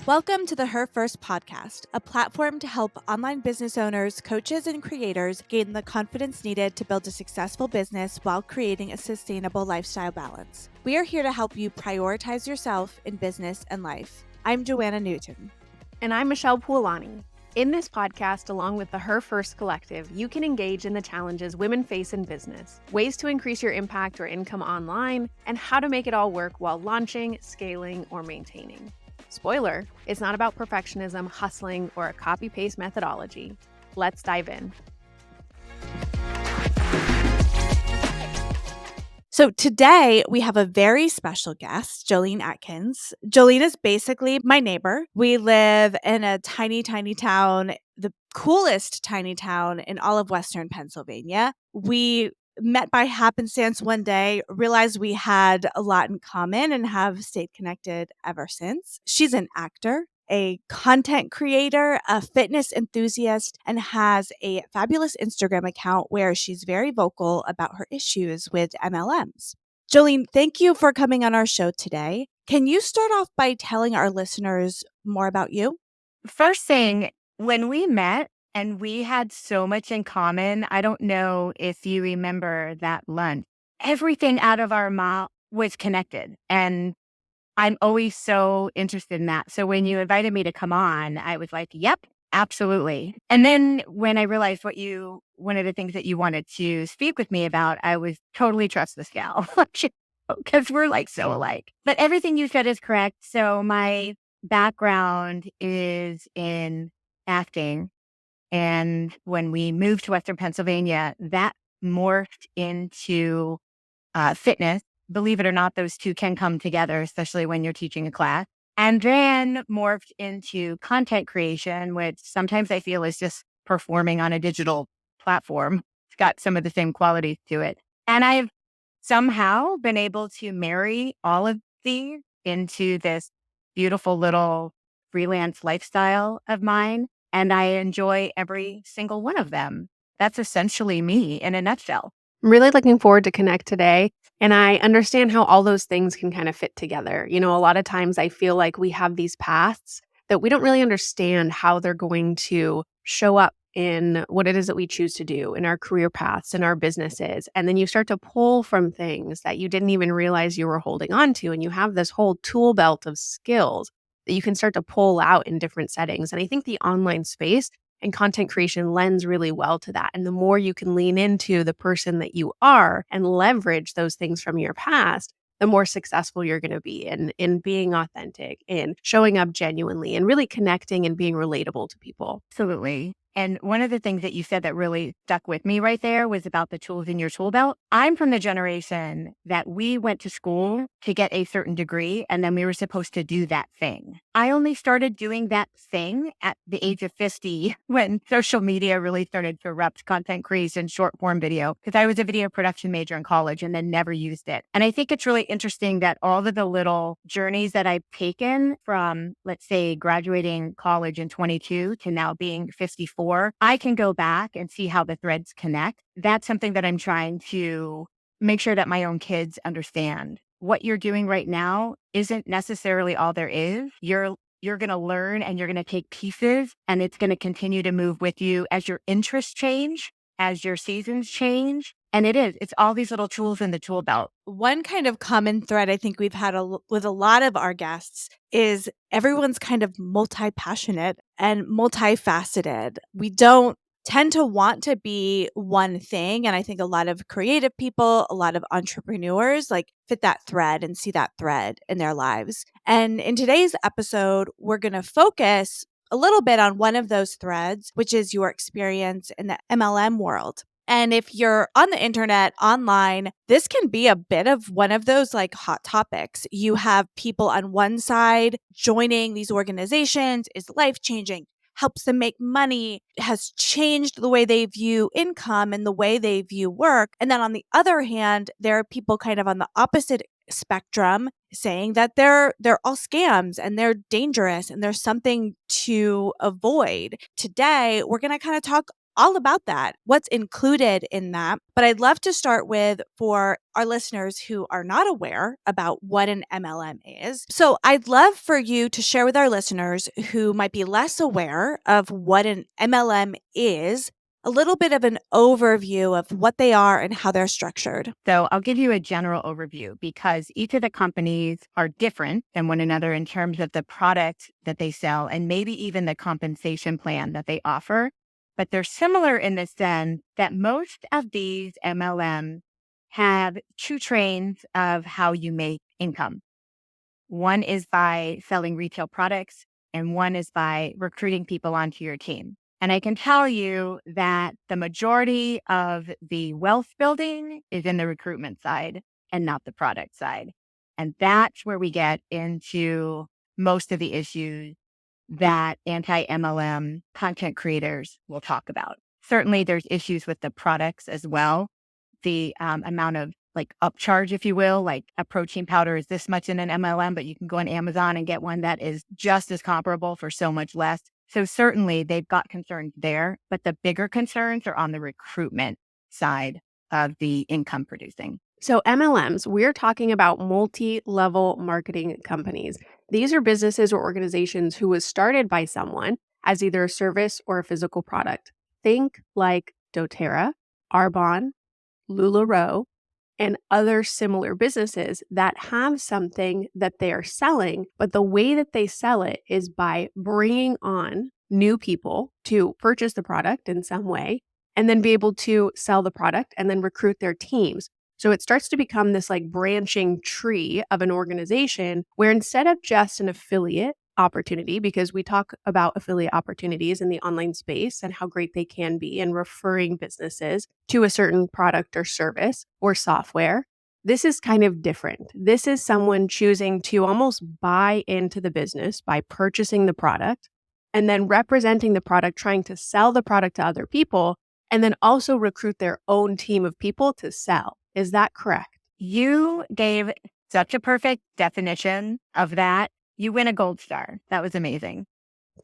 Welcome to the Her First podcast, a platform to help online business owners, coaches, and creators gain the confidence needed to build a successful business while creating a sustainable lifestyle balance. We are here to help you prioritize yourself in business and life. I'm Joanna Newton. And I'm Michelle Puolani. In this podcast, along with the Her First Collective, you can engage in the challenges women face in business, ways to increase your impact or income online, and how to make it all work while launching, scaling, or maintaining. Spoiler, it's not about perfectionism, hustling, or a copy-paste methodology. Let's dive in. So today we have a very special guest, Joline Atkins. Joline is basically my neighbor. We live in a tiny, tiny town, the coolest tiny town in all of Western Pennsylvania. We met by happenstance one day, realized we had a lot in common and have stayed connected ever since. She's an actor, a content creator, a fitness enthusiast, and has a fabulous Instagram account where she's very vocal about her issues with MLMs. Joline, thank you for coming on our show today. Can you start off by telling our listeners more about you? First thing, when we met and we had so much in common, I don't know if you remember that lunch. Everything out of our mouth was connected. And I'm always so interested in that. So when you invited me to come on, I was like, yep, absolutely. And then when I realized one of the things that you wanted to speak with me about, I was totally trust this gal because we're like so alike. But everything you said is correct. So my background is in acting. And when we moved to Western Pennsylvania, that morphed into fitness. Believe it or not, those two can come together, especially when you're teaching a class. And then morphed into content creation, which sometimes I feel is just performing on a digital platform. It's got some of the same qualities to it. And I've somehow been able to marry all of these into this beautiful little freelance lifestyle of mine. And I enjoy every single one of them. That's essentially me in a nutshell. I'm really looking forward to connect today. And I understand how all those things can kind of fit together. You know, a lot of times I feel like we have these paths that we don't really understand how they're going to show up in what it is that we choose to do in our career paths, in our businesses. And then you start to pull from things that you didn't even realize you were holding on to. And you have this whole tool belt of skills that you can start to pull out in different settings. And I think the online space and content creation lends really well to that. And the more you can lean into the person that you are and leverage those things from your past, the more successful you're going to be in being authentic, in showing up genuinely, and really connecting and being relatable to people. Absolutely. And one of the things that you said that really stuck with me right there was about the tools in your tool belt. I'm from the generation that we went to school to get a certain degree, and then we were supposed to do that thing. I only started doing that thing at the age of 50 when social media really started to erupt content creation, short form video, because I was a video production major in college and then never used it. And I think it's really interesting that all of the little journeys that I've taken from, let's say, graduating college in 22 to now being 54, I can go back and see how the threads connect. That's something that I'm trying to make sure that my own kids understand. What you're doing right now isn't necessarily all there is. You're going to learn and you're going to take pieces, and it's going to continue to move with you as your interests change, as your seasons change. And it's all these little tools in the tool belt. One kind of common thread I think we've had with a lot of our guests is everyone's kind of multi-passionate and multifaceted. We don't tend to want to be one thing. And I think a lot of creative people, a lot of entrepreneurs like fit that thread and see that thread in their lives. And in today's episode, we're going to focus a little bit on one of those threads, which is your experience in the MLM world. And if you're on the internet, online, this can be a bit of one of those like hot topics. You have people on one side joining these organizations is life-changing, helps them make money, has changed the way they view income and the way they view work. And then on the other hand, there are people kind of on the opposite spectrum saying that they're all scams and they're dangerous and there's something to avoid. Today, we're going to kind of talk all about that, what's included in that. But I'd love to start with for our listeners who are not aware about what an MLM is. So I'd love for you to share with our listeners who might be less aware of what an MLM is, a little bit of an overview of what they are and how they're structured. So I'll give you a general overview because each of the companies are different than one another in terms of the product that they sell and maybe even the compensation plan that they offer. But they're similar in the sense that most of these MLMs have two trains of how you make income. One is by selling retail products, and one is by recruiting people onto your team. And I can tell you that the majority of the wealth building is in the recruitment side and not the product side. And that's where we get into most of the issues that anti-MLM content creators will talk about. Certainly, there's issues with the products as well. The amount of like upcharge, if you will, like a protein powder is this much in an MLM, but you can go on Amazon and get one that is just as comparable for so much less. So certainly they've got concerns there, but the bigger concerns are on the recruitment side of the income producing. So, MLMs, we're talking about multi-level marketing companies. These are businesses or organizations who was started by someone as either a service or a physical product. Think like doTERRA, Arbonne, LuLaRoe, and other similar businesses that have something that they are selling, but the way that they sell it is by bringing on new people to purchase the product in some way and then be able to sell the product and then recruit their teams. So it starts to become this like branching tree of an organization where instead of just an affiliate opportunity, because we talk about affiliate opportunities in the online space and how great they can be in referring businesses to a certain product or service or software, this is kind of different. This is someone choosing to almost buy into the business by purchasing the product and then representing the product, trying to sell the product to other people, and then also recruit their own team of people to sell. Is that correct? You gave such a perfect definition of that. You win a gold star. That was amazing.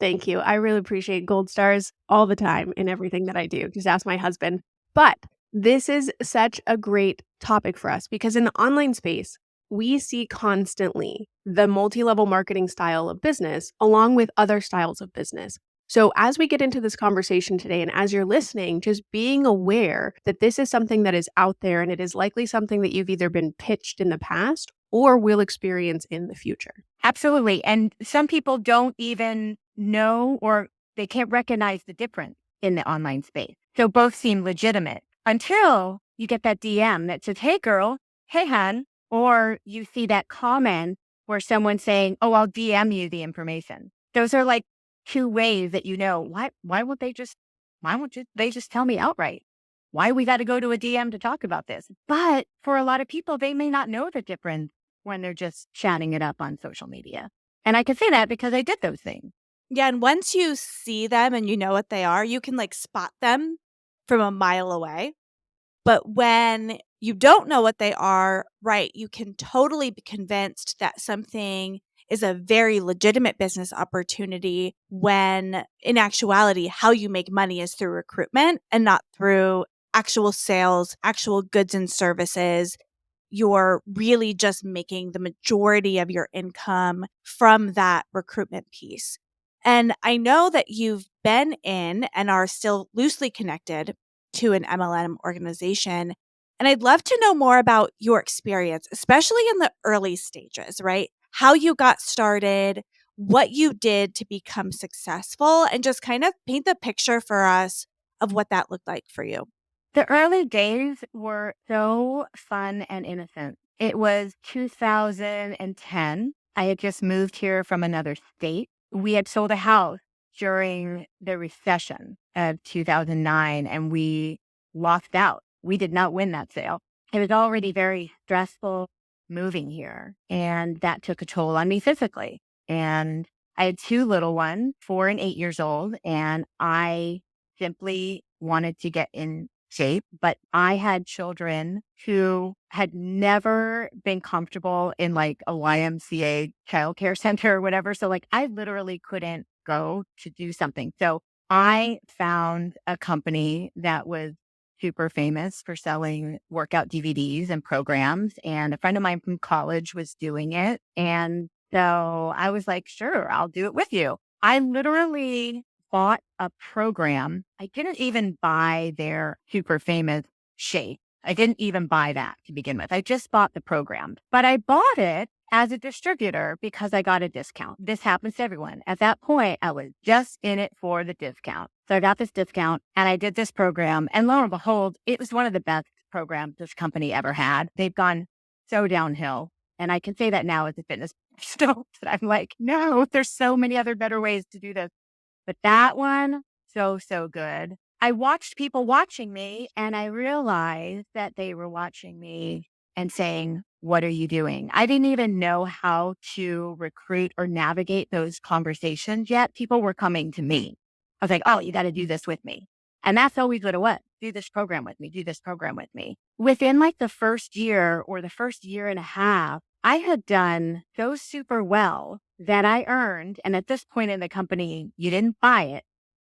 Thank you. I really appreciate gold stars all the time in everything that I do. Just ask my husband. But this is such a great topic for us because in the online space, we see constantly the multi-level marketing style of business along with other styles of business. So as we get into this conversation today and as you're listening, just being aware that this is something that is out there and it is likely something that you've either been pitched in the past or will experience in the future. Absolutely. And some people don't even know or they can't recognize the difference in the online space. So both seem legitimate until you get that DM that says, hey, girl, hey, hun, or you see that comment where someone's saying, oh, I'll DM you the information. Those are like two ways that you know, why won't they just tell me outright? Why we got to go to a DM to talk about this? But for a lot of people, they may not know the difference when they're just chatting it up on social media. And I can say that because I did those things. Yeah, and once you see them and you know what they are, you can like spot them from a mile away. But when you don't know what they are, right, you can totally be convinced that something is a very legitimate business opportunity when in actuality, how you make money is through recruitment and not through actual sales, actual goods and services. You're really just making the majority of your income from that recruitment piece. And I know that you've been in and are still loosely connected to an MLM organization. And I'd love to know more about your experience, especially in the early stages, right? How you got started, what you did to become successful, and just kind of paint the picture for us of what that looked like for you. The early days were so fun and innocent. It was 2010. I had just moved here from another state. We had sold a house during the recession of 2009 and we lost out. We did not win that sale. It was already very stressful moving here, and that took a toll on me physically. And I had two little ones, 4 and 8 years old, and I simply wanted to get in shape. But I had children who had never been comfortable in like a YMCA childcare center or whatever. So like I literally couldn't go to do something. So I found a company that was super famous for selling workout DVDs and programs. And a friend of mine from college was doing it. And so I was like, sure, I'll do it with you. I literally bought a program. I didn't even buy their super famous shake. I didn't even buy that to begin with. I just bought the program, but I bought it as a distributor because I got a discount. This happens to everyone. At that point, I was just in it for the discount. So I got this discount and I did this program. And lo and behold, it was one of the best programs this company ever had. They've gone so downhill. And I can say that now as a fitness professional. That I'm like, no, there's so many other better ways to do this. But that one, so good. I watched people watching me and I realized that they were watching me and saying, what are you doing? I didn't even know how to recruit or navigate those conversations yet. People were coming to me. I was like, oh, you got to do this with me. And that's always what it was. Do this program with me. Do this program with me. Within like the first year or the first year and a half, I had done so super well that I earned, and at this point in the company, you didn't buy it.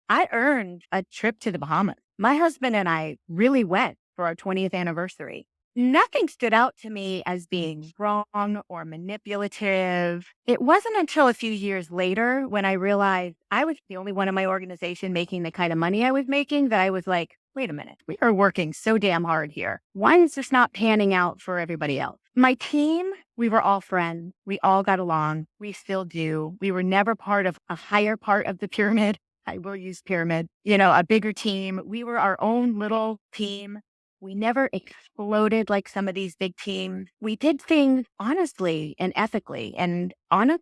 I earned a trip to the Bahamas. My husband and I really went for our 20th anniversary. Nothing stood out to me as being wrong or manipulative. It wasn't until a few years later when I realized I was the only one in my organization making the kind of money I was making that I was like, wait a minute, we are working so damn hard here. Why is this not panning out for everybody else? My team, we were all friends. We all got along. We still do. We were never part of a higher part of the pyramid. I will use pyramid, a bigger team. We were our own little team. We never exploded like some of these big teams. We did things honestly and ethically. And honestly,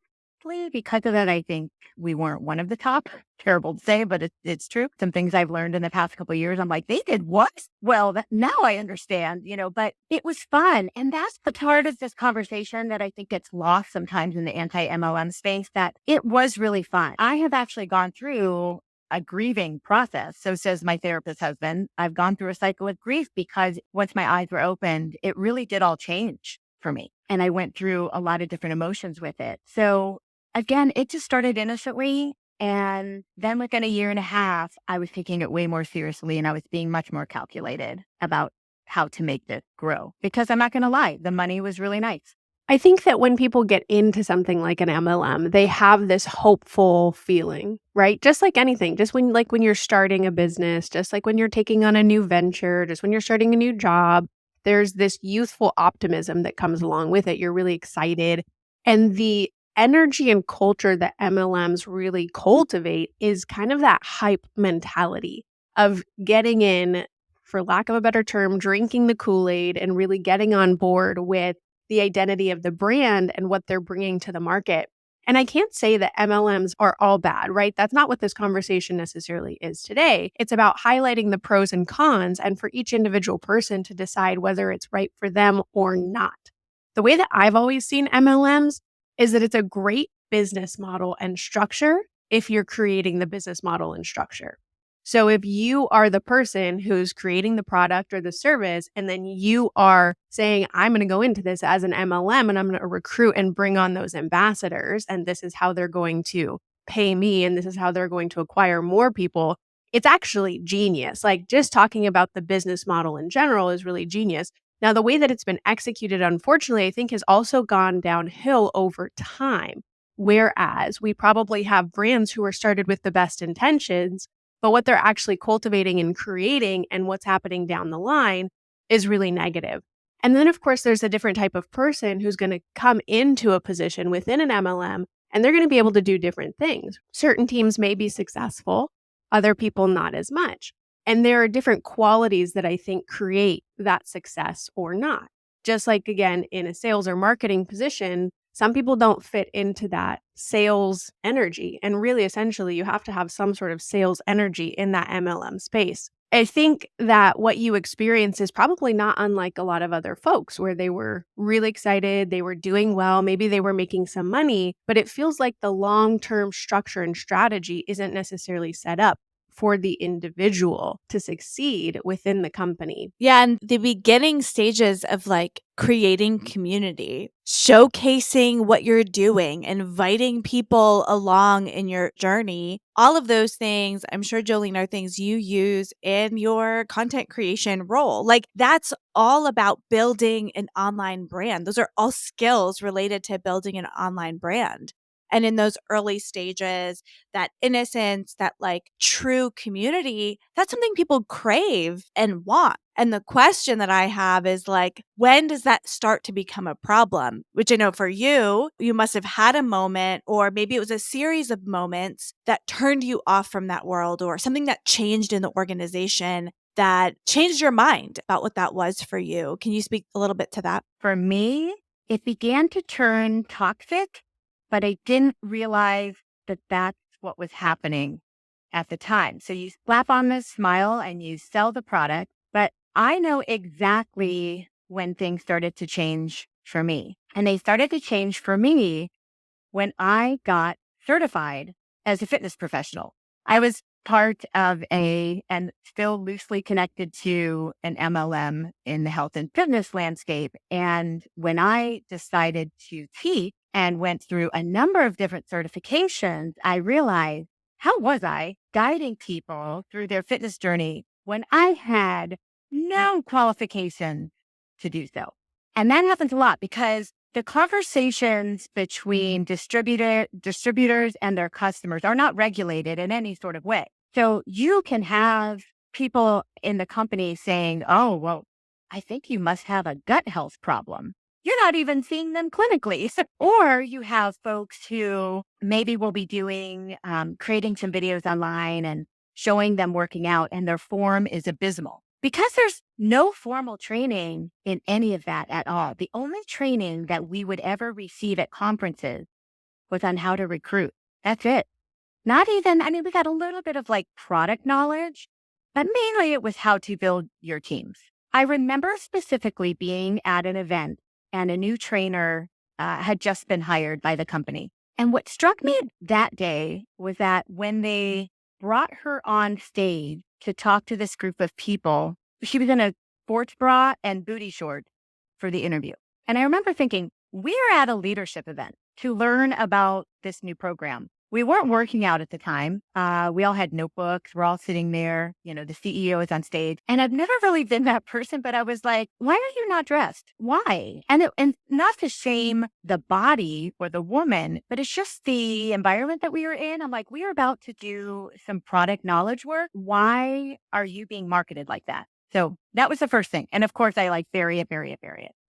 because of that, I think we weren't one of the top. Terrible to say, but it's true. Some things I've learned in the past couple of years, I'm like, they did what? Well, now I understand, but it was fun. And that's the part of this conversation that I think gets lost sometimes in the anti-MLM space, that it was really fun. I have actually gone through a grieving process. So says my therapist husband. I've gone through a cycle of grief because once my eyes were opened, it really did all change for me. And I went through a lot of different emotions with it. So again, it just started innocently. And then within a year and a half, I was taking it way more seriously and I was being much more calculated about how to make this grow. Because I'm not going to lie, the money was really nice. I think that when people get into something like an MLM, they have this hopeful feeling, right? Just like anything, just when you're starting a business, just like when you're taking on a new venture, just when you're starting a new job, there's this youthful optimism that comes along with it. You're really excited. And the energy and culture that MLMs really cultivate is kind of that hype mentality of getting in, for lack of a better term, drinking the Kool-Aid and really getting on board with the identity of the brand and what they're bringing to the market. And I can't say that MLMs are all bad, right? That's not what this conversation necessarily is today. It's about highlighting the pros and cons and for each individual person to decide whether it's right for them or not. The way that I've always seen MLMs is that it's a great business model and structure if you're creating the business model and structure. So if you are the person who's creating the product or the service, and then you are saying, I'm going to go into this as an MLM and I'm going to recruit and bring on those ambassadors, and this is how they're going to pay me, and this is how they're going to acquire more people, it's actually genius. Like, just talking about the business model in general is really genius. Now, the way that it's been executed, unfortunately, I think has also gone downhill over time. Whereas we probably have brands who are started with the best intentions, but what they're actually cultivating and creating and what's happening down the line is really negative. And then, of course, there's a different type of person who's going to come into a position within an MLM, and they're going to be able to do different things. Certain teams may be successful, other people not as much. And there are different qualities that I think create that success or not. Just like, again, in a sales or marketing position, some people don't fit into that sales energy. And really, essentially, you have to have some sort of sales energy in that MLM space. I think that what you experience is probably not unlike a lot of other folks where they were really excited, they were doing well, maybe they were making some money, but it feels like the long-term structure and strategy isn't necessarily set up for the individual to succeed within the company. Yeah, and the beginning stages of like creating community, showcasing what you're doing, inviting people along in your journey, all of those things, I'm sure, Jolene, are things you use in your content creation role. Like that's all about building an online brand. Those are all skills related to building an online brand. And in those early stages, that innocence, that like true community, that's something people crave and want. And the question that I have is like, when does that start to become a problem? Which I know for you, you must have had a moment, or maybe it was a series of moments that turned you off from that world, or something that changed in the organization that changed your mind about what that was for you. Can you speak a little bit to that? For me, it began to turn toxic, but I didn't realize that that's what was happening at the time. So you slap on the smile and you sell the product, but I know exactly when things started to change for me. And they started to change for me when I got certified as a fitness professional. I was part of and still loosely connected to an MLM in the health and fitness landscape. And when I decided to teach and went through a number of different certifications, I realized, how was I guiding people through their fitness journey when I had no qualifications to do so? And that happens a lot because the conversations between distributors and their customers are not regulated in any sort of way. So you can have people in the company saying, oh, well, I think you must have a gut health problem. You're not even seeing them clinically. Or you have folks who maybe will be creating some videos online and showing them working out, and their form is abysmal. Because there's no formal training in any of that at all. The only training that we would ever receive at conferences was on how to recruit. That's it. Not even, I mean, we got a little bit of like product knowledge, but mainly it was how to build your teams. I remember specifically being at an event and a new trainer had just been hired by the company. And what struck me that day was that when they brought her on stage to talk to this group of people, she was in a sports bra and booty shorts for the interview. And I remember thinking, we're at a leadership event to learn about this new program. We weren't working out at the time. We all had notebooks. We're all sitting there. You know, the CEO is on stage. And I've never really been that person, but I was like, why are you not dressed? Why? And not to shame the body or the woman, but it's just the environment that we were in. I'm like, we are about to do some product knowledge work. Why are you being marketed like that? So that was the first thing. And of course, I like bury it.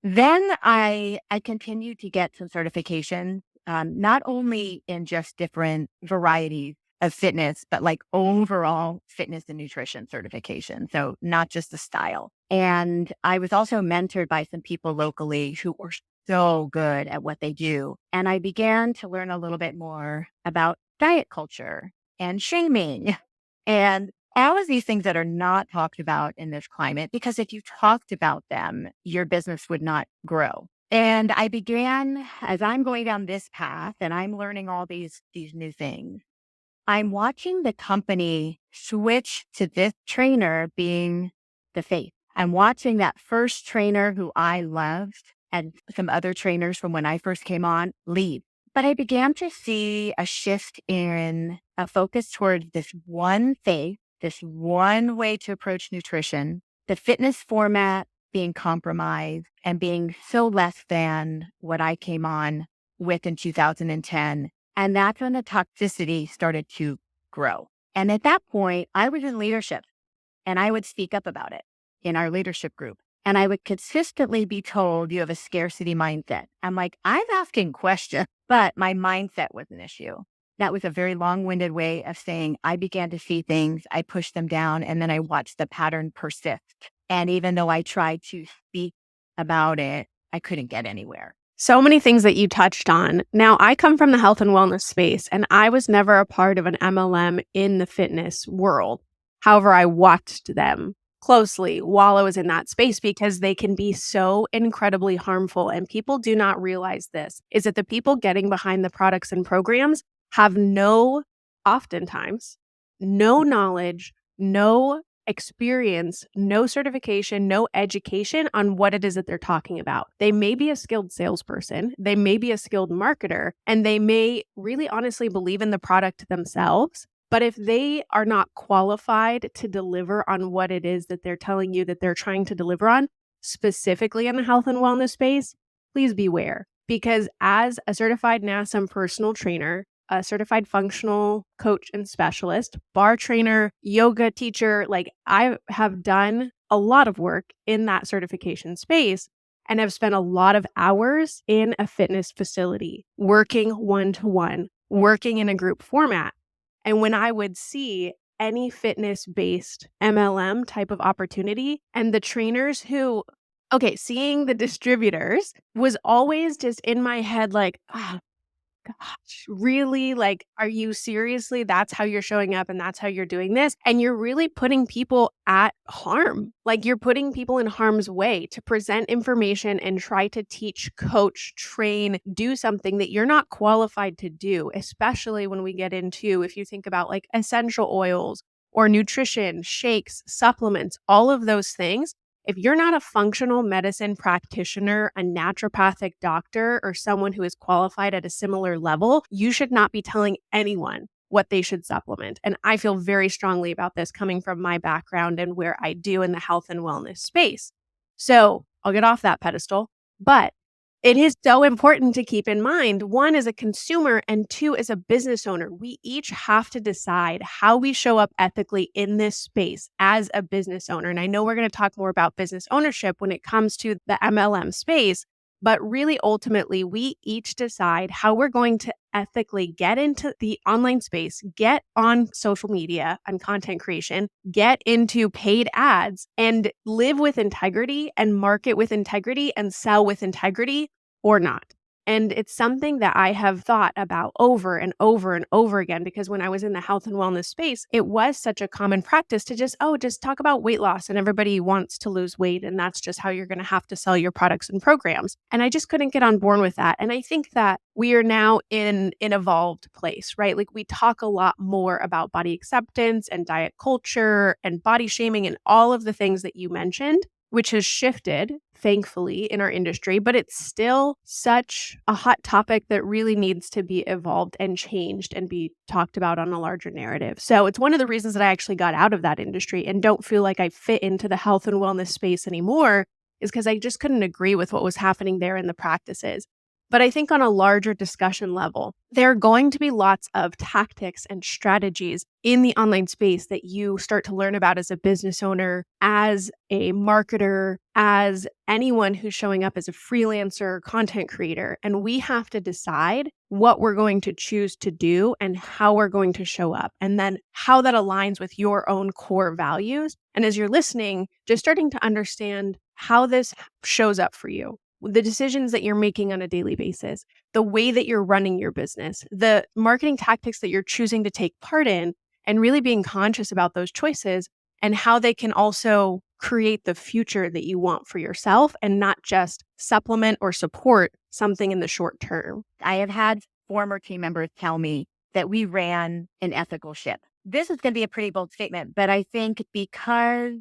Then I continued to get some certification. Not only in just different varieties of fitness, but like overall fitness and nutrition certification. So not just the style. And I was also mentored by some people locally who were so good at what they do. And I began to learn a little bit more about diet culture and shaming and all of these things that are not talked about in this climate, because if you talked about them, your business would not grow. And I began, as I'm going down this path and I'm learning all these new things, I'm watching the company switch to this trainer being the face. I'm watching that first trainer who I loved and some other trainers from when I first came on leave. But I began to see a shift in a focus toward this one face, this one way to approach nutrition, the fitness format being compromised and being so less than what I came on with in 2010. And that's when the toxicity started to grow. And at that point, I was in leadership and I would speak up about it in our leadership group. And I would consistently be told, you have a scarcity mindset. I'm like, I'm asking questions, but my mindset was an issue. That was a very long-winded way of saying I began to see things, I pushed them down, and then I watched the pattern persist. And even though I tried to speak about it, I couldn't get anywhere. So many things that you touched on. Now, I come from the health and wellness space, and I was never a part of an MLM in the fitness world. However, I watched them closely while I was in that space because they can be so incredibly harmful. And people do not realize this, is that the people getting behind the products and programs have oftentimes, no knowledge, no experience, no certification, no education on what it is that they're talking about. They may be a skilled salesperson, they may be a skilled marketer, and they may really honestly believe in the product themselves. But if they are not qualified to deliver on what it is that they're telling you that they're trying to deliver on, specifically in the health and wellness space, please beware. Because as a certified NASM personal trainer, a certified functional coach and specialist, bar trainer, yoga teacher, like I have done a lot of work in that certification space and have spent a lot of hours in a fitness facility, working one-to-one, working in a group format. And when I would see any fitness-based MLM type of opportunity and the trainers who, seeing the distributors was always just in my head like, gosh, really? Like, are you seriously? That's how you're showing up and that's how you're doing this? And you're really putting people at harm. Like, you're putting people in harm's way to present information and try to teach, coach, train, do something that you're not qualified to do, especially when we get into, if you think about like essential oils or nutrition, shakes, supplements, all of those things. If you're not a functional medicine practitioner, a naturopathic doctor, or someone who is qualified at a similar level, you should not be telling anyone what they should supplement. And I feel very strongly about this coming from my background and where I do in the health and wellness space. So I'll get off that pedestal, but it is so important to keep in mind, one, as a consumer, and two, as a business owner. We each have to decide how we show up ethically in this space as a business owner. And I know we're going to talk more about business ownership when it comes to the MLM space, but really ultimately, we each decide how we're going to ethically get into the online space, get on social media and content creation, get into paid ads, and live with integrity and market with integrity and sell with integrity or not. And it's something that I have thought about over and over and over again, because when I was in the health and wellness space, it was such a common practice to just talk about weight loss, and everybody wants to lose weight. And that's just how you're going to have to sell your products and programs. And I just couldn't get on board with that. And I think that we are now in an evolved place, right? Like, we talk a lot more about body acceptance and diet culture and body shaming and all of the things that you mentioned, which has shifted, thankfully, in our industry, but it's still such a hot topic that really needs to be evolved and changed and be talked about on a larger narrative. So it's one of the reasons that I actually got out of that industry and don't feel like I fit into the health and wellness space anymore, is because I just couldn't agree with what was happening there in the practices. But I think on a larger discussion level, there are going to be lots of tactics and strategies in the online space that you start to learn about as a business owner, as a marketer, as anyone who's showing up as a freelancer, content creator. And we have to decide what we're going to choose to do and how we're going to show up, and then how that aligns with your own core values. And as you're listening, just starting to understand how this shows up for you. The decisions that you're making on a daily basis, the way that you're running your business, the marketing tactics that you're choosing to take part in, and really being conscious about those choices and how they can also create the future that you want for yourself and not just supplement or support something in the short term. I have had former team members tell me that we ran an ethical ship. This is going to be a pretty bold statement, but I think because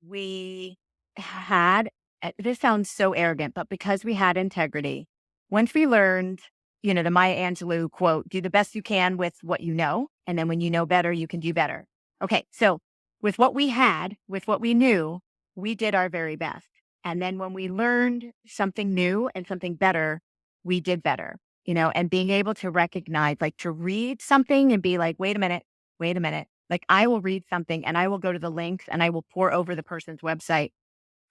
we had, this sounds so arrogant, but because we had integrity, once we learned, the Maya Angelou quote, do the best you can with what you know. And then when you know better, you can do better. Okay. So with what we had, with what we knew, we did our very best. And then when we learned something new and something better, we did better, and being able to recognize, like, to read something and be like, wait a minute. Like, I will read something and I will go to the links and I will pour over the person's website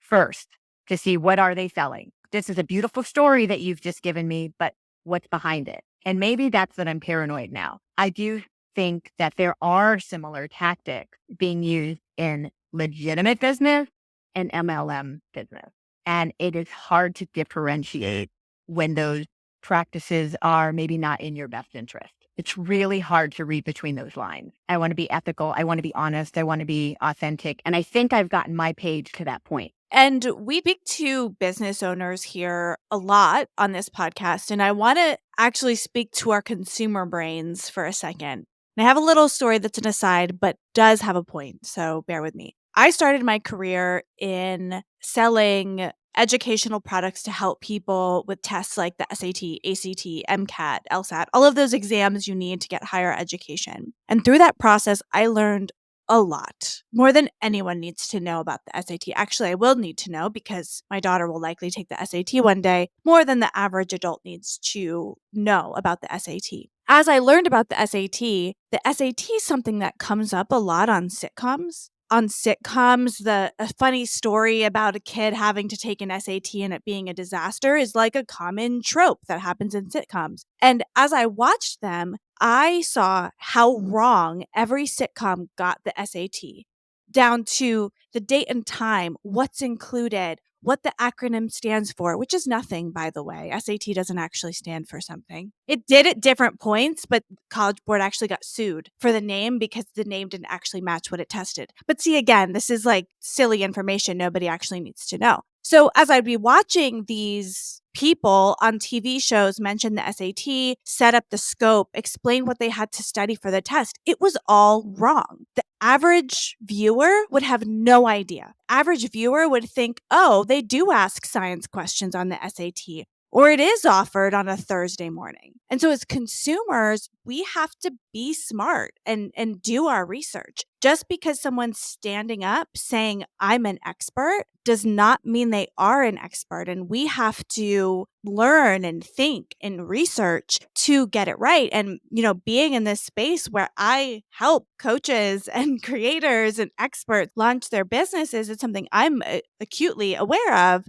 first to see what are they selling. This is a beautiful story that you've just given me, but what's behind it? And maybe that's that I'm paranoid now. I do think that there are similar tactics being used in legitimate business and MLM business. And it is hard to differentiate when those practices are maybe not in your best interest. It's really hard to read between those lines. I want to be ethical. I want to be honest. I want to be authentic. And I think I've gotten my page to that point. And we speak to business owners here a lot on this podcast. And I want to actually speak to our consumer brains for a second. And I have a little story that's an aside, but does have a point, so bear with me. I started my career in selling educational products to help people with tests like the SAT, ACT, MCAT, LSAT, all of those exams you need to get higher education. And through that process, I learned a lot, more than anyone needs to know about the SAT. Actually, I will need to know because my daughter will likely take the SAT one day, more than the average adult needs to know about the SAT. As I learned about the SAT is something that comes up a lot on sitcoms. On sitcoms, a funny story about a kid having to take an SAT and it being a disaster is like a common trope that happens in sitcoms. And as I watched them, I saw how wrong every sitcom got the SAT, down to the date and time, what's included, what the acronym stands for, which is nothing, by the way. SAT doesn't actually stand for something. It did at different points, but College Board actually got sued for the name because the name didn't actually match what it tested. But see, again, this is like silly information nobody actually needs to know. So as I'd be watching these people on TV shows mention the SAT, set up the scope, explain what they had to study for the test, it was all wrong. The average viewer would have no idea. Average viewer would think, oh, they do ask science questions on the SAT, or it is offered on a Thursday morning. And so as consumers, we have to be smart and do our research. Just because someone's standing up saying, I'm an expert, does not mean they are an expert. And we have to learn and think and research to get it right. And, being in this space where I help coaches and creators and experts launch their businesses, it's something I'm acutely aware of,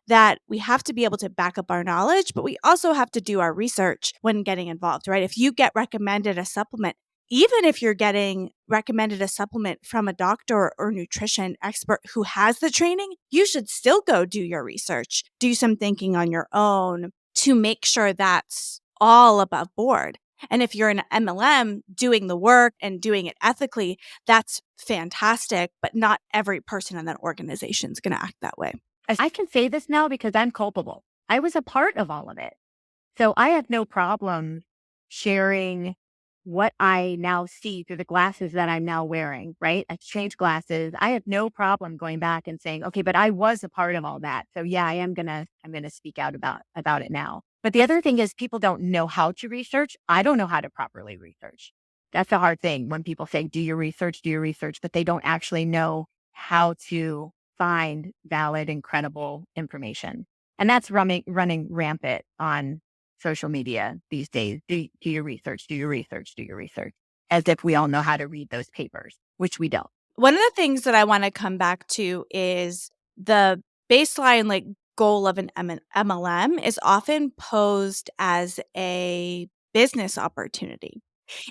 that we have to be able to back up our knowledge, but we also have to do our research when getting involved, right? If you get recommended a supplement, even if you're getting recommended a supplement from a doctor or nutrition expert who has the training, you should still go do your research, do some thinking on your own to make sure that's all above board. And if you're an MLM doing the work and doing it ethically, that's fantastic, but not every person in that organization is going to act that way. I can say this now because I'm culpable. I was a part of all of it. So I have no problem sharing what I now see through the glasses that I'm now wearing, right? I've changed glasses. I have no problem going back and saying, okay, but I was a part of all that. So yeah, I'm gonna speak out about it now. But the other thing is people don't know how to research. I don't know how to properly research. That's a hard thing when people say, do your research, but they don't actually know how to find valid and credible information. And that's running rampant on social media these days. Do your research, as if we all know how to read those papers, which we don't. One of the things that I want to come back to is the baseline goal of an MLM is often posed as a business opportunity.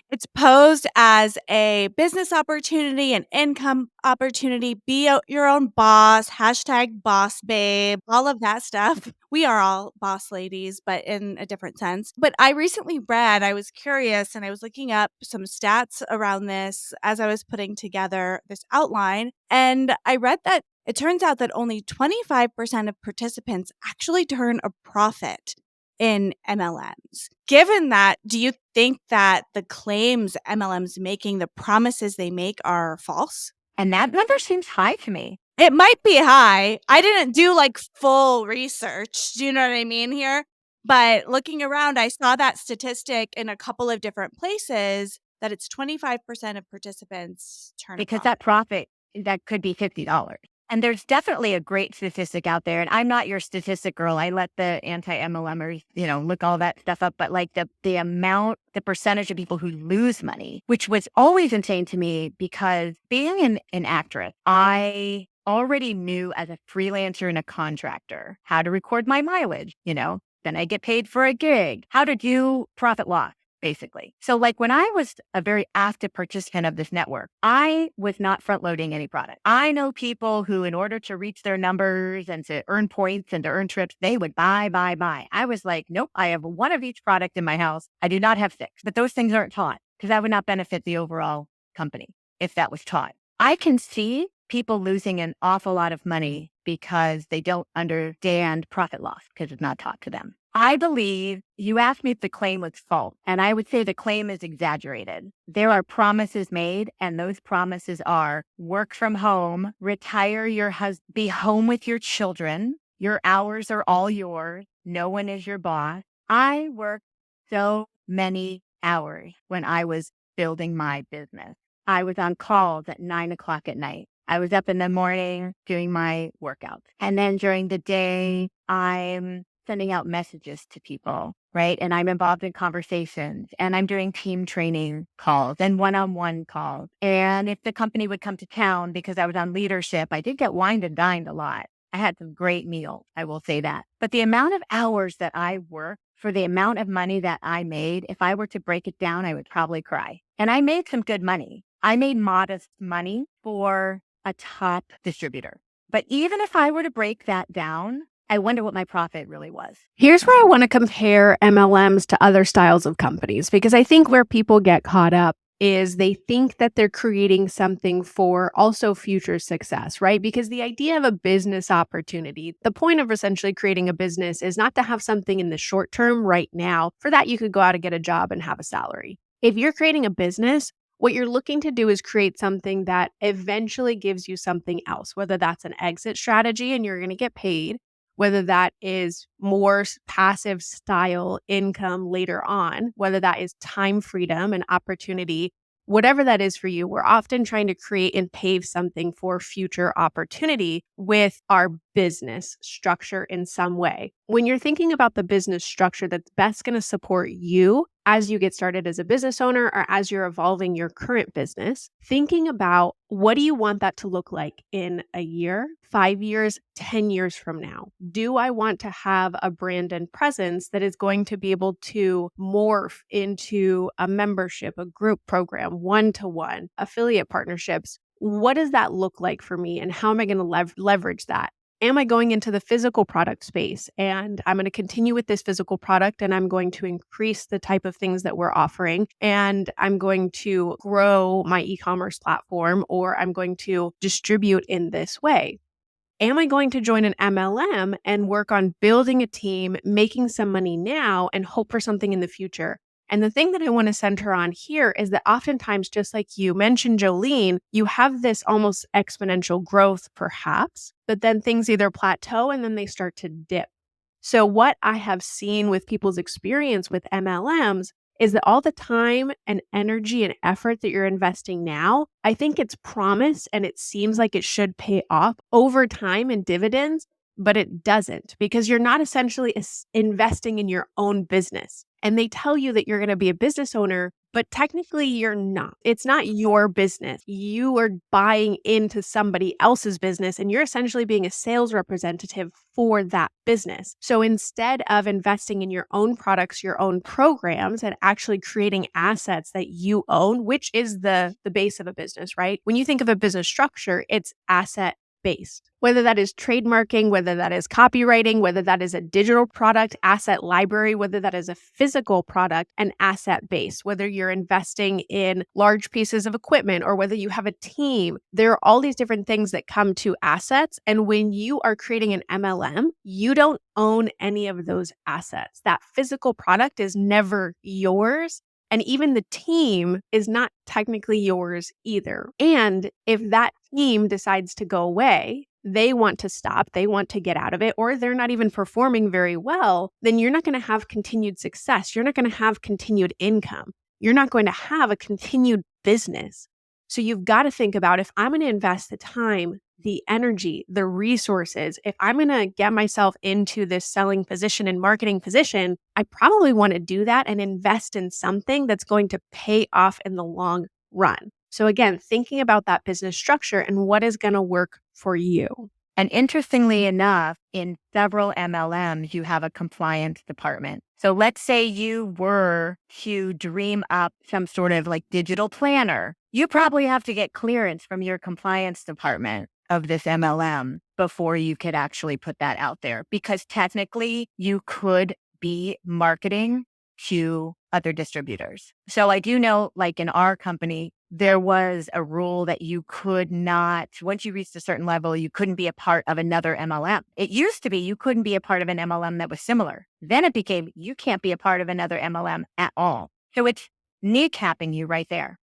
It's posed as a business opportunity, an income opportunity, be your own boss, hashtag boss babe, all of that stuff. We are all boss ladies, but in a different sense. But I recently read, I was curious and I was looking up some stats around this as I was putting together this outline. And I read that it turns out that only 25% of participants actually turn a profit in MLMs. Given that, do you think that the claims MLMs making, the promises they make are false? And that number seems high to me. It might be high. I didn't do full research. Do you know what I mean here? But looking around, I saw that statistic in a couple of different places that it's 25% of participants turn because a profit. that profit, that could be $50. And there's definitely a great statistic out there. And I'm not your statistic girl. I let the anti-MLMers, look all that stuff up. But the percentage of people who lose money, which was always insane to me because being an actress, I already knew as a freelancer and a contractor how to record my mileage, then I get paid for a gig, how to do profit loss. Basically. So when I was a very active participant of this network, I was not front loading any product. I know people who, in order to reach their numbers and to earn points and to earn trips, they would buy. I was like, nope, I have one of each product in my house. I do not have 6, but those things aren't taught because that would not benefit the overall company if that was taught. I can see people losing an awful lot of money because they don't understand profit loss because it's not taught to them. I believe you asked me if the claim was false, and I would say the claim is exaggerated. There are promises made, and those promises are work from home, retire your husband, be home with your children. Your hours are all yours. No one is your boss. I worked so many hours when I was building my business. I was on calls at 9 o'clock at night. I was up in the morning doing my workouts. And then during the day, I'm sending out messages to people, right? And I'm involved in conversations and I'm doing team training calls and one-on-one calls. And if the company would come to town because I was on leadership, I did get wined and dined a lot. I had some great meals, I will say that. But the amount of hours that I worked for the amount of money that I made, if I were to break it down, I would probably cry. And I made some good money. I made modest money for a top distributor. But even if I were to break that down, I wonder what my profit really was. Here's where I want to compare MLMs to other styles of companies, because I think where people get caught up is they think that they're creating something for also future success, right? Because the idea of a business opportunity, the point of essentially creating a business is not to have something in the short term right now. For that, you could go out and get a job and have a salary. If you're creating a business, what you're looking to do is create something that eventually gives you something else, whether that's an exit strategy and you're going to get paid, whether that is more passive style income later on, whether that is time freedom and opportunity, whatever that is for you, we're often trying to create and pave something for future opportunity with our business structure in some way. When you're thinking about the business structure that's best going to support you as you get started as a business owner or as you're evolving your current business, thinking about what do you want that to look like in a year, 5 years, 10 years from now? Do I want to have a brand and presence that is going to be able to morph into a membership, a group program, one-to-one, affiliate partnerships? What does that look like for me and how am I going to leverage that? Am I going into the physical product space and I'm going to continue with this physical product and I'm going to increase the type of things that we're offering and I'm going to grow my e-commerce platform or I'm going to distribute in this way? Am I going to join an MLM and work on building a team, making some money now and hope for something in the future? And the thing that I want to center on here is that oftentimes, just like you mentioned, Joline, you have this almost exponential growth, perhaps, but then things either plateau and then they start to dip. So what I have seen with people's experience with MLMs is that all the time and energy and effort that you're investing now, I think it's promised and it seems like it should pay off over time in dividends, but it doesn't because you're not essentially investing in your own business. And they tell you that you're going to be a business owner, but technically you're not. It's not your business. You are buying into somebody else's business and you're essentially being a sales representative for that business. So instead of investing in your own products, your own programs, and actually creating assets that you own, which is the base of a business, right? When you think of a business structure, it's asset based, whether that is trademarking, whether that is copywriting, whether that is a digital product, asset library, whether that is a physical product, an asset base, whether you're investing in large pieces of equipment or whether you have a team. There are all these different things that come to assets. And when you are creating an MLM, you don't own any of those assets. That physical product is never yours. And even the team is not technically yours either. And if that team decides to go away, they want to stop, they want to get out of it, or they're not even performing very well, then you're not going to have continued success. You're not going to have continued income. You're not going to have a continued business. So you've got to think about if I'm going to invest the time, the energy, the resources, if I'm going to get myself into this selling position and marketing position, I probably want to do that and invest in something that's going to pay off in the long run. So again, thinking about that business structure and what is going to work for you. And interestingly enough, in several MLMs, you have a compliance department. So let's say you were to dream up some sort of like digital planner. You probably have to get clearance from your compliance department of this MLM before you could actually put that out there, because technically you could be marketing to other distributors. So I do know, like in our company, there was a rule that you could not, once you reached a certain level, you couldn't be a part of another MLM. It used to be you couldn't be a part of an MLM that was similar. Then it became you can't be a part of another MLM at all. So it's kneecapping you right there.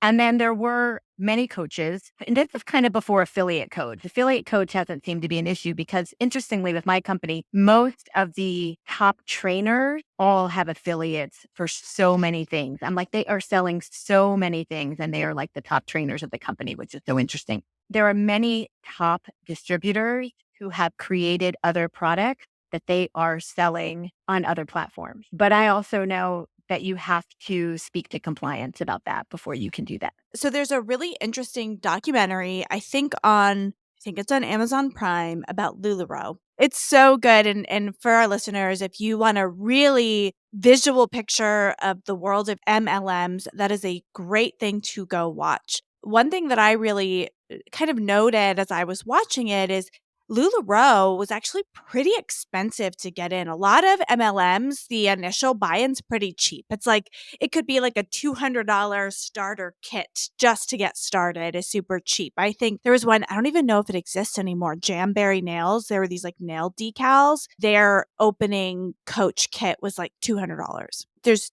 And then there were many coaches, and this is kind of before affiliate codes. Affiliate codes hasn't seemed to be an issue because, interestingly, with my company, most of the top trainers all have affiliates for so many things. I'm like, they are selling so many things, and they are like the top trainers of the company, which is so interesting. There are many top distributors who have created other products that they are selling on other platforms. But I also know that you have to speak to compliance about that before you can do that. So there's a really interesting documentary, I think it's on Amazon Prime, about LuLaRoe. It's so good. And for our listeners, if you want a really visual picture of the world of MLMs, that is a great thing to go watch. One thing that I really kind of noted as I was watching it is LuLaRoe was actually pretty expensive to get in. A lot of MLMs, the initial buy-in's pretty cheap. It's like it could be like a $200 starter kit just to get started is super cheap. I think there was one, I don't even know if it exists anymore, Jamberry Nails. There were these like nail decals. Their opening coach kit was like $200. There's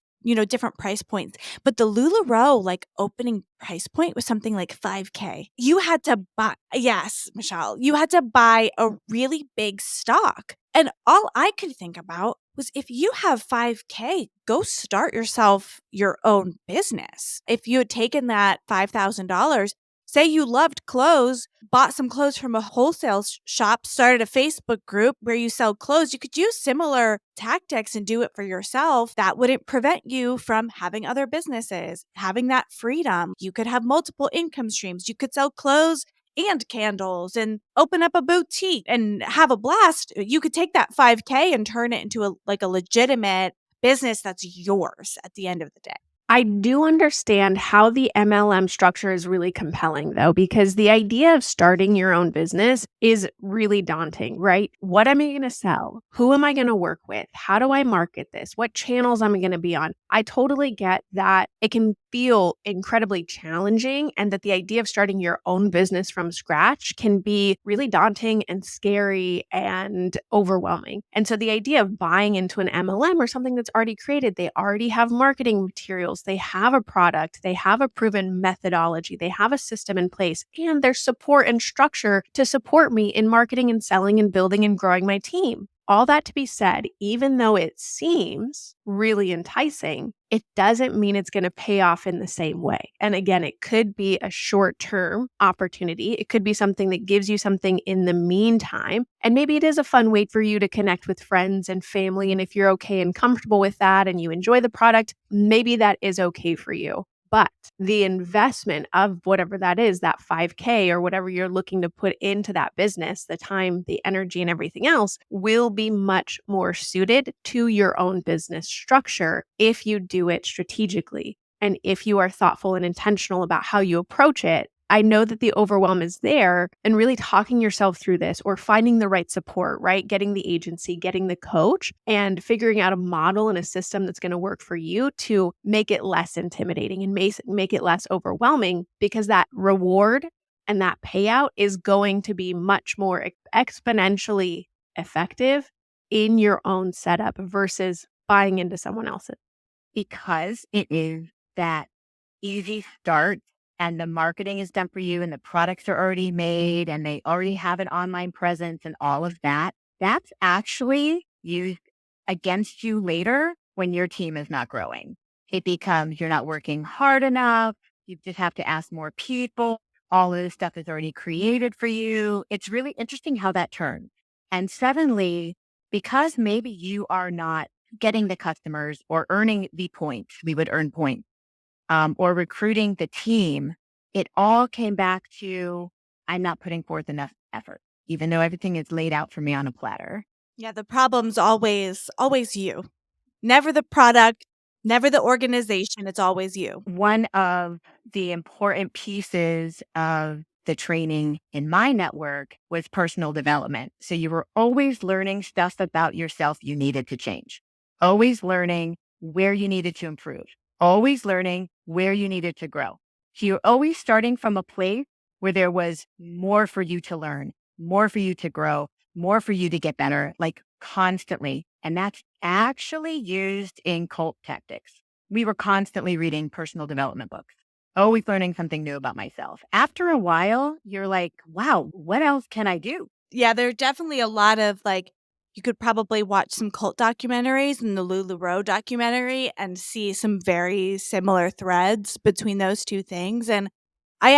different price points. But the LuLaRoe like opening price point was something like $5K. You had to buy, yes, Michelle, you had to buy a really big stock. And all I could think about was if you have $5K, go start yourself your own business. If you had taken that $5,000, say you loved clothes, bought some clothes from a wholesale shop, started a Facebook group where you sell clothes, you could use similar tactics and do it for yourself. That wouldn't prevent you from having other businesses, having that freedom. You could have multiple income streams. You could sell clothes and candles and open up a boutique and have a blast. You could take that 5K and turn it into a legitimate business that's yours at the end of the day. I do understand how the MLM structure is really compelling, though, because the idea of starting your own business is really daunting, right? What am I going to sell? Who am I going to work with? How do I market this? What channels am I going to be on? I totally get that it can feel incredibly challenging and that the idea of starting your own business from scratch can be really daunting and scary and overwhelming. And so the idea of buying into an MLM or something that's already created, they already have marketing materials, they have a product, they have a proven methodology, they have a system in place, and there's support and structure to support me in marketing and selling and building and growing my team. All that to be said, even though it seems really enticing, it doesn't mean it's going to pay off in the same way. And again, it could be a short-term opportunity. It could be something that gives you something in the meantime. And maybe it is a fun way for you to connect with friends and family. And if you're okay and comfortable with that and you enjoy the product, maybe that is okay for you. But the investment of whatever that is, that 5K or whatever you're looking to put into that business, the time, the energy, and everything else will be much more suited to your own business structure if you do it strategically. And if you are thoughtful and intentional about how you approach it, I know that the overwhelm is there, and really talking yourself through this or finding the right support, right? Getting the agency, getting the coach, and figuring out a model and a system that's going to work for you to make it less intimidating and make it less overwhelming, because that reward and that payout is going to be much more exponentially effective in your own setup versus buying into someone else's. Because it is that easy start and the marketing is done for you and the products are already made and they already have an online presence and all of that, that's actually used against you later when your team is not growing. It becomes you're not working hard enough. You just have to ask more people. All of this stuff is already created for you. It's really interesting how that turns. And suddenly, because maybe you are not getting the customers or earning the points, we would earn points, or recruiting the team, it all came back to I'm not putting forth enough effort, even though everything is laid out for me on a platter. Yeah, the problem's always you. Never the product, never the organization, it's always you. One of the important pieces of the training in my network was personal development. So you were always learning stuff about yourself you needed to change, always learning where you needed to improve, always learning where you needed to grow. So you're always starting from a place where there was more for you to learn, more for you to grow, more for you to get better, like constantly. And that's actually used in cult tactics. We were constantly reading personal development books, always learning something new about myself. After a while, you're like, wow, what else can I do? Yeah, there are definitely a lot of like, you could probably watch some cult documentaries and the LuLaRoe documentary and see some very similar threads between those two things. And I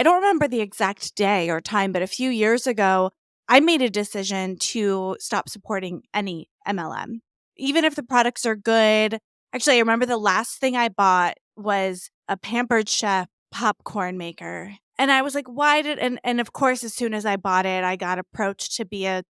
don't remember the exact day or time, but a few years ago, I made a decision to stop supporting any MLM. Even if the products are good. Actually, I remember the last thing I bought was a Pampered Chef popcorn maker. And I was like, why did and of course as soon as I bought it, I got approached to be a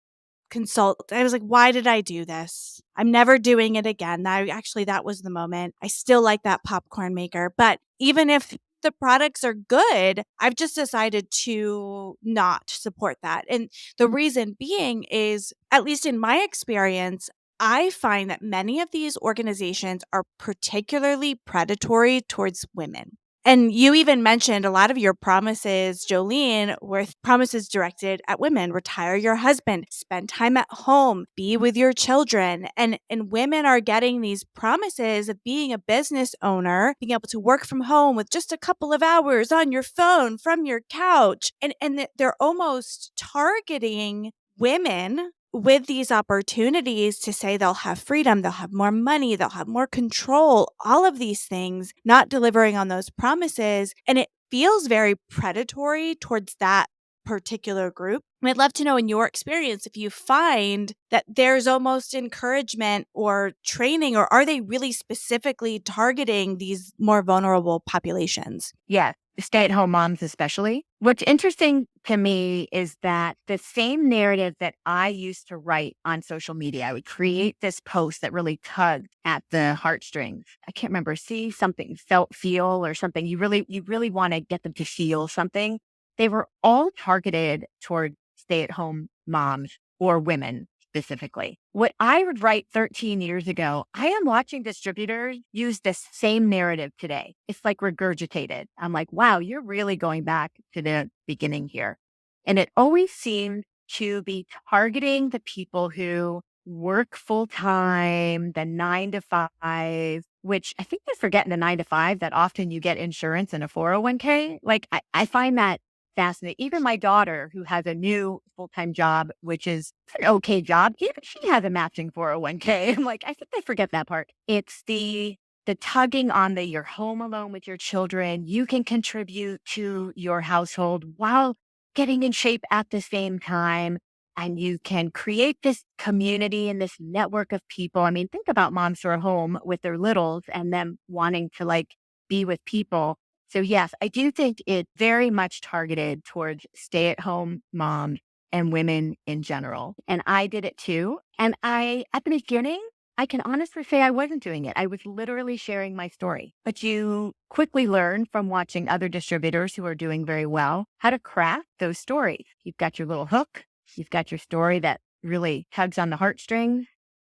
consult. I was like, why did I do this? I'm never doing it again. That was the moment. I still like that popcorn maker, but even if the products are good, I've just decided to not support that. And the reason being is, at least in my experience, I find that many of these organizations are particularly predatory towards women. And you even mentioned a lot of your promises, Joline, were promises directed at women. Retire your husband, spend time at home, be with your children. And women are getting these promises of being a business owner, being able to work from home with just a couple of hours on your phone from your couch. And they're almost targeting women with these opportunities to say they'll have freedom, they'll have more money, they'll have more control, all of these things, not delivering on those promises. And it feels very predatory towards that particular group. And I'd love to know, in your experience, if you find that there's almost encouragement or training, or are they really specifically targeting these more vulnerable populations? Yeah, stay-at-home moms especially. What's interesting to me is that the same narrative that I used to write on social media, I would create this post that really tugged at the heartstrings. I can't remember, see something, feel or something. You really want to get them to feel something. They were all targeted toward stay-at-home moms or women specifically. What I would write 13 years ago, I am watching distributors use this same narrative today. It's like regurgitated. I'm like, wow, you're really going back to the beginning here. And it always seemed to be targeting the people who work full time, the 9 to 5, which I think they forget in the 9 to 5 that often you get insurance and a 401k. Like, I find that fascinating. Even my daughter, who has a new full-time job, which is an okay job, even she has a matching 401k. I'm like, I think they forget that part. It's the tugging on the you're home alone with your children. You can contribute to your household while getting in shape at the same time. And you can create this community and this network of people. I mean, think about moms who are home with their littles and them wanting to like be with people. So yes, I do think it very much targeted towards stay-at-home moms and women in general. And I did it too. And at the beginning, I can honestly say I wasn't doing it. I was literally sharing my story. But you quickly learn from watching other distributors who are doing very well how to craft those stories. You've got your little hook. You've got your story that really tugs on the heartstrings.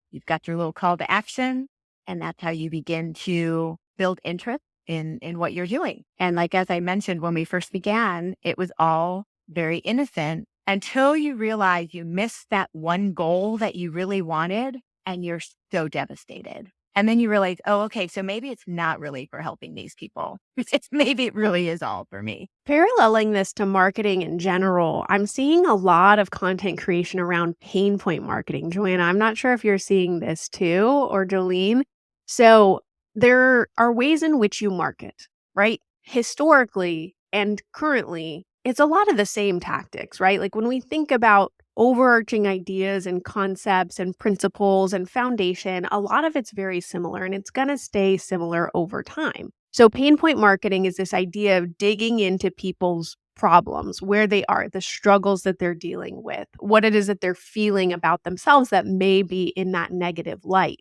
You've got your little call to action. And that's how you begin to build interest in what you're doing. And like, as I mentioned, when we first began, it was all very innocent until you realize you missed that one goal that you really wanted and you're so devastated. And then you realize, oh, okay, so maybe it's not really for helping these people. Maybe it really is all for me. Paralleling this to marketing in general, I'm seeing a lot of content creation around pain point marketing. Joanna, I'm not sure if you're seeing this too, or Joline. So there are ways in which you market, right? Historically and currently, it's a lot of the same tactics, right? Like when we think about overarching ideas and concepts and principles and foundation, a lot of it's very similar and it's going to stay similar over time. So pain point marketing is this idea of digging into people's problems, where they are, the struggles that they're dealing with, what it is that they're feeling about themselves that may be in that negative light.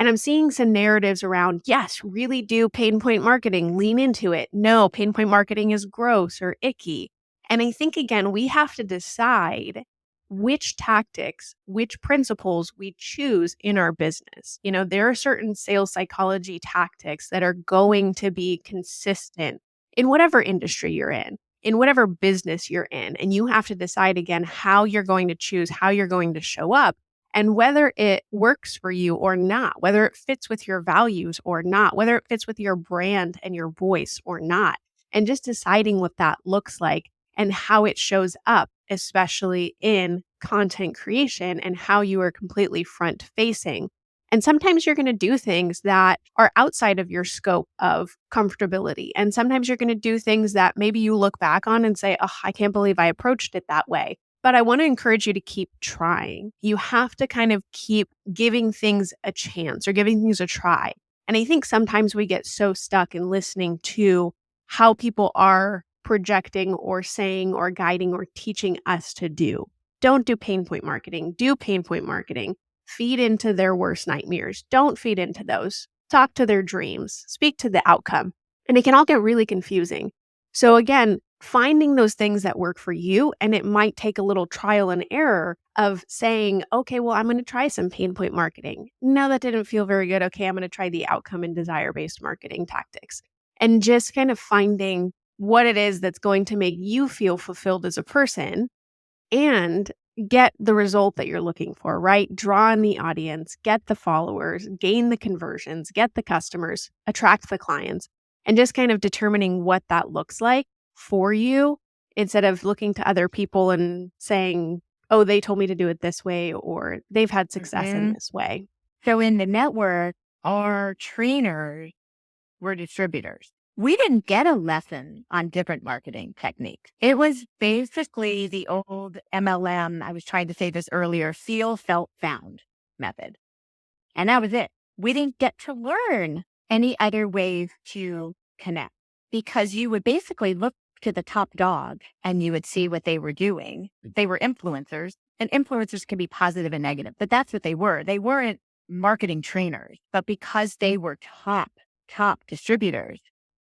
And I'm seeing some narratives around, yes, really do pain point marketing, lean into it. No, pain point marketing is gross or icky. And I think, again, we have to decide which tactics, which principles we choose in our business. You know, there are certain sales psychology tactics that are going to be consistent in whatever industry you're in whatever business you're in. And you have to decide again how you're going to choose, how you're going to show up, and whether it works for you or not, whether it fits with your values or not, whether it fits with your brand and your voice or not. And just deciding what that looks like and how it shows up, especially in content creation and how you are completely front facing. And sometimes you're going to do things that are outside of your scope of comfortability. And sometimes you're going to do things that maybe you look back on and say, oh, I can't believe I approached it that way. But I want to encourage you to keep trying. You have to kind of keep giving things a chance or giving things a try. And I think sometimes we get so stuck in listening to how people are projecting or saying or guiding or teaching us to do. Don't do pain point marketing. Do pain point marketing. Feed into their worst nightmares. Don't feed into those. Talk to their dreams. Speak to the outcome. And it can all get really confusing. So again, finding those things that work for you, and it might take a little trial and error of saying, okay, well, I'm going to try some pain point marketing. No, that didn't feel very good. Okay, I'm going to try the outcome and desire-based marketing tactics. And just kind of finding what it is that's going to make you feel fulfilled as a person and get the result that you're looking for, right? Draw in the audience, get the followers, gain the conversions, get the customers, attract the clients, and just kind of determining what that looks like for you instead of looking to other people and saying, oh, they told me to do it this way or they've had success in this way. So in the network, our trainers were distributors. We didn't get a lesson on different marketing techniques. It was basically the old MLM, I was trying to say this earlier, feel, felt, found method. And that was it. We didn't get to learn any other ways to connect because you would basically look to the top dog and you would see what they were doing. They were influencers, and influencers can be positive and negative, but that's what they were. They weren't marketing trainers, but because they were top distributors,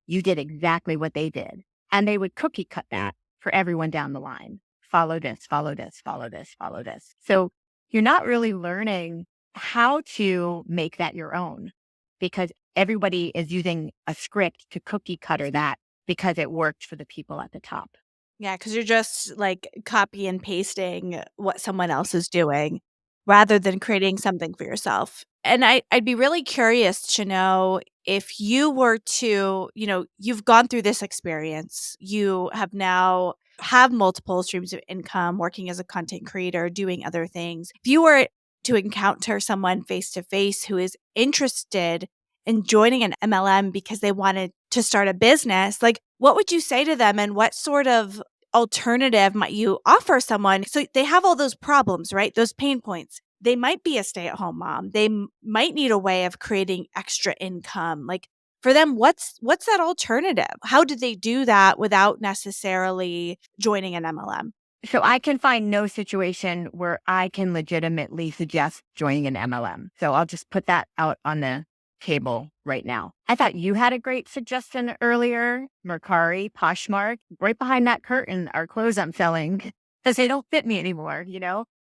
you did exactly what they did. And they would cookie cut that for everyone down the line. Follow this, follow this, follow this, follow this. So you're not really learning how to make that your own because everybody is using a script to cookie cutter that because it worked for the people at the top. Yeah, because you're just like copy and pasting what someone else is doing rather than creating something for yourself. And I'd be really curious to know if you were to, you've gone through this experience, you have now have multiple streams of income, working as a content creator, doing other things. If you were to encounter someone face to face who is interested in joining an MLM because they wanted to start a business, like what would you say to them and what sort of alternative might you offer someone? So they have all those problems, right? Those pain points. They might be a stay-at-home mom. They might need a way of creating extra income. Like for them, what's that alternative? How did they do that without necessarily joining an MLM? So I can find no situation where I can legitimately suggest joining an MLM. So I'll just put that out on the table right now. I thought you had a great suggestion earlier, Mercari, Poshmark. Right behind that curtain are clothes I'm selling because they don't fit me anymore,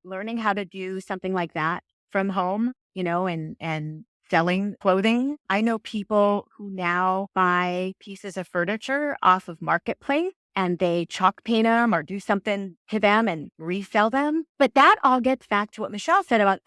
learning how to do something like that from home, and selling clothing. I know people who now buy pieces of furniture off of Marketplace and they chalk paint them or do something to them and resell them. But that all gets back to what Michelle said about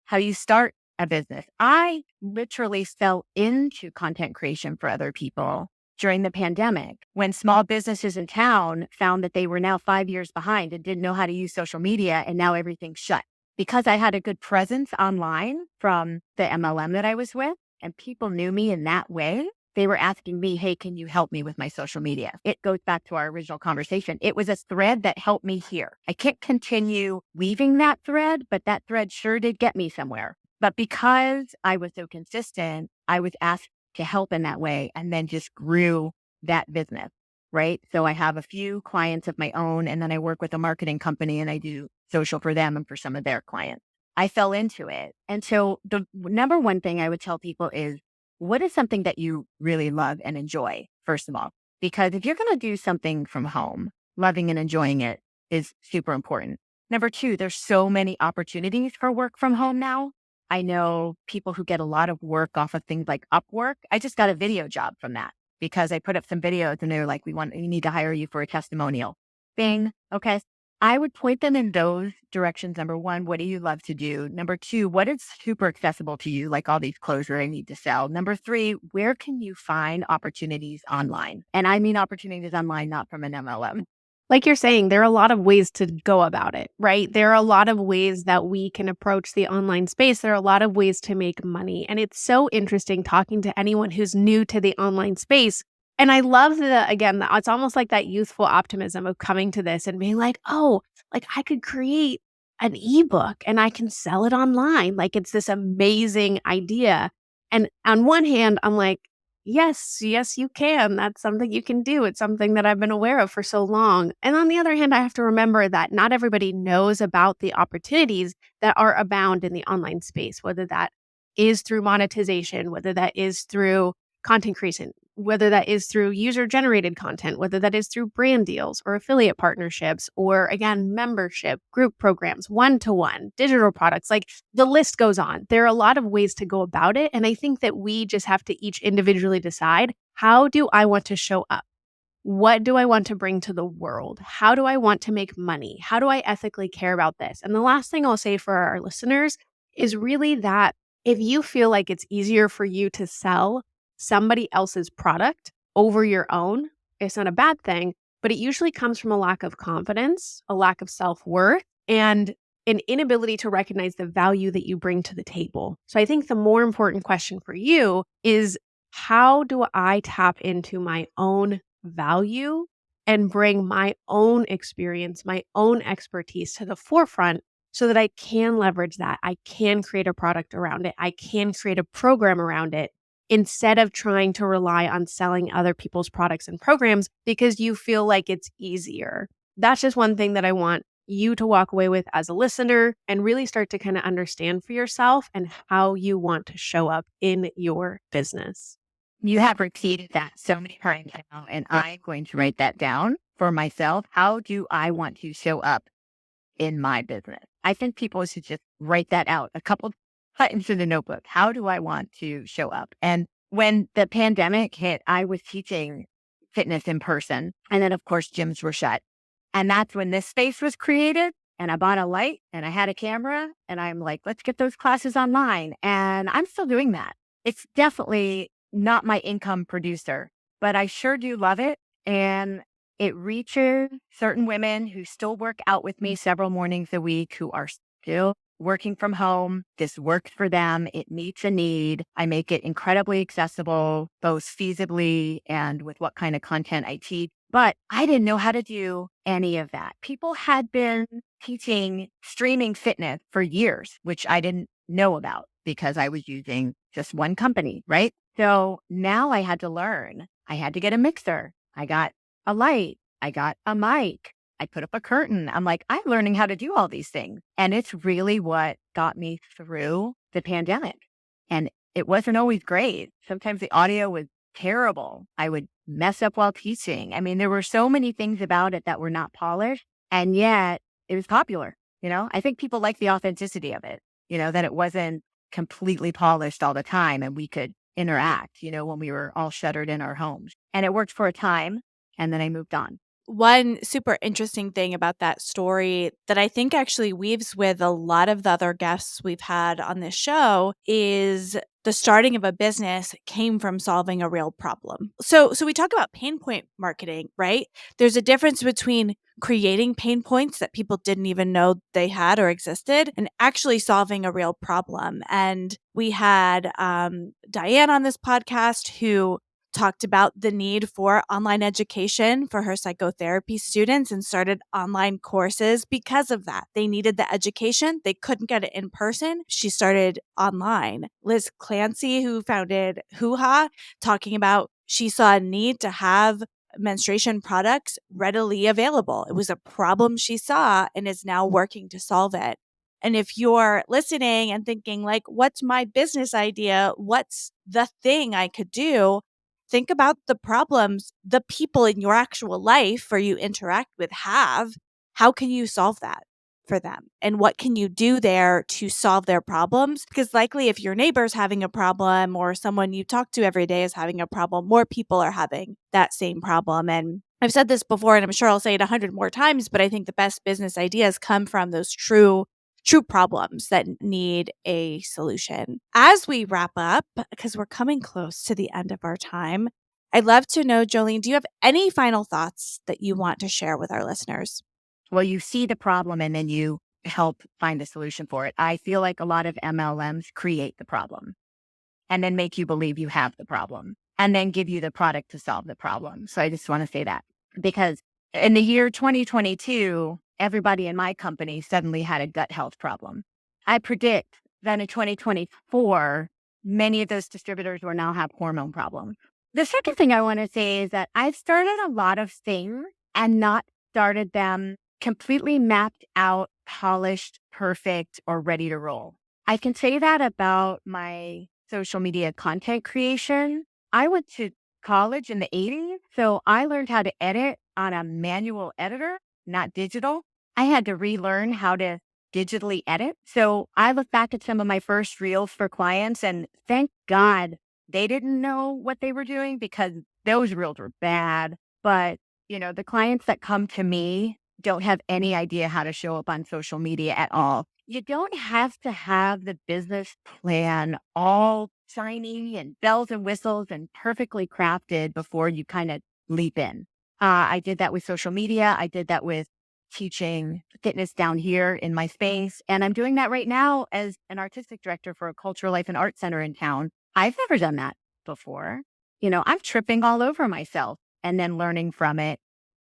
how you start a business. I literally fell into content creation for other people during the pandemic when small businesses in town found that they were now 5 years behind and didn't know how to use social media, and now everything's shut. Because I had a good presence online from the MLM that I was with, and people knew me in that way, they were asking me, hey, can you help me with my social media? It goes back to our original conversation. It was a thread that helped me here. I can't continue weaving that thread, but that thread sure did get me somewhere. But because I was so consistent, I was asked to help in that way and then just grew that business, right? So I have a few clients of my own, and then I work with a marketing company and I do social for them and for some of their clients. I fell into it. And so the number one thing I would tell people is, what is something that you really love and enjoy, first of all? Because if you're going to do something from home, loving and enjoying it is super important. Number two, there's so many opportunities for work from home now. I know people who get a lot of work off of things like Upwork. I just got a video job from that. because I put up some videos and they were like, we need to hire you for a testimonial. Bing. Okay. I would point them in those directions. Number one, what do you love to do? Number two, what is super accessible to you, like all these clothes that I need to sell? Number three, where can you find opportunities online? And I mean opportunities online, not from an MLM. Like you're saying, there are a lot of ways to go about it, right? There are a lot of ways that we can approach the online space. There are a lot of ways to make money. And it's so interesting talking to anyone who's new to the online space. And I love it's almost like that youthful optimism of coming to this and being like, oh, like I could create an ebook and I can sell it online. Like it's this amazing idea. And on one hand, I'm like, yes, you can. That's something you can do. It's something that I've been aware of for so long. And on the other hand, I have to remember that not everybody knows about the opportunities that are abound in the online space, whether that is through monetization, whether that is through content creation, whether that is through user generated content, whether that is through brand deals or affiliate partnerships, or again, membership, group programs, one-to-one, digital products, like the list goes on. There are a lot of ways to go about it. And I think that we just have to each individually decide, how do I want to show up? What do I want to bring to the world? How do I want to make money? How do I ethically care about this? And the last thing I'll say for our listeners is really that if you feel like it's easier for you to sell somebody else's product over your own, it's not a bad thing, but it usually comes from a lack of confidence, a lack of self-worth, and an inability to recognize the value that you bring to the table. So I think the more important question for you is, how do I tap into my own value and bring my own experience, my own expertise to the forefront so that I can leverage that? I can create a product around it. I can create a program around it, instead of trying to rely on selling other people's products and programs because you feel like it's easier. That's just one thing that I want you to walk away with as a listener and really start to kind of understand for yourself and how you want to show up in your business. You have repeated that so many times now, and I'm going to write that down for myself. How do I want to show up in my business? I think people should just write that out a couple times in the notebook. How do I want to show up? And when the pandemic hit, I was teaching fitness in person. And then, of course, gyms were shut. And that's when this space was created. And I bought a light and I had a camera. And I'm like, let's get those classes online. And I'm still doing that. It's definitely not my income producer, but I sure do love it. And it reaches certain women who still work out with me several mornings a week, who are still working from home. This works for them. It meets a need. I make it incredibly accessible, both feasibly and with what kind of content I teach. But I didn't know how to do any of that. People had been teaching streaming fitness for years, which I didn't know about because I was using just one company, right? So now I had to learn. I had to get a mixer. I got a light. I got a mic. I put up a curtain. I'm like, I'm learning how to do all these things. And it's really what got me through the pandemic. And it wasn't always great. Sometimes the audio was terrible. I would mess up while teaching. I mean, there were so many things about it that were not polished, and yet it was popular. I think people like the authenticity of it, that it wasn't completely polished all the time and we could interact, when we were all shuttered in our homes. And it worked for a time. And then I moved on. One super interesting thing about that story that I think actually weaves with a lot of the other guests we've had on this show is the starting of a business came from solving a real problem. So we talk about pain point marketing, right? There's a difference between creating pain points that people didn't even know they had or existed and actually solving a real problem. And we had Diane on this podcast who talked about the need for online education for her psychotherapy students and started online courses because of that. They needed the education. They couldn't get it in person. She started online. Liz Clancy, who founded Hoo Ha, talking about she saw a need to have menstruation products readily available. It was a problem she saw and is now working to solve it. And if you're listening and thinking like, what's my business idea? What's the thing I could do? Think about the problems the people in your actual life or you interact with have. How can you solve that? for them? And what can you do there to solve their problems? Because likely if your neighbor's having a problem or someone you talk to every day is having a problem, more people are having that same problem. And I've said this before, and I'm sure I'll say it 100 more times, but I think the best business ideas come from those true problems that need a solution. As we wrap up, because we're coming close to the end of our time, I'd love to know, Joline, do you have any final thoughts that you want to share with our listeners? Well, you see the problem and then you help find a solution for it. I feel like a lot of MLMs create the problem and then make you believe you have the problem and then give you the product to solve the problem. So I just want to say that because in the year 2022, everybody in my company suddenly had a gut health problem. I predict that in 2024, many of those distributors will now have hormone problems. The second thing I want to say is that I've started a lot of things and not started them completely mapped out, polished, perfect, or ready to roll. I can say that about my social media content creation. I went to college in the 80s, so I learned how to edit on a manual editor, not digital. I had to relearn how to digitally edit. So I look back at some of my first reels for clients and thank God they didn't know what they were doing because those reels were bad. But, the clients that come to me don't have any idea how to show up on social media at all. You don't have to have the business plan all shiny and bells and whistles and perfectly crafted before you kind of leap in. I did that with social media. I did that with teaching fitness down here in my space. And I'm doing that right now as an artistic director for a cultural life and art center in town. I've never done that before. I'm tripping all over myself and then learning from it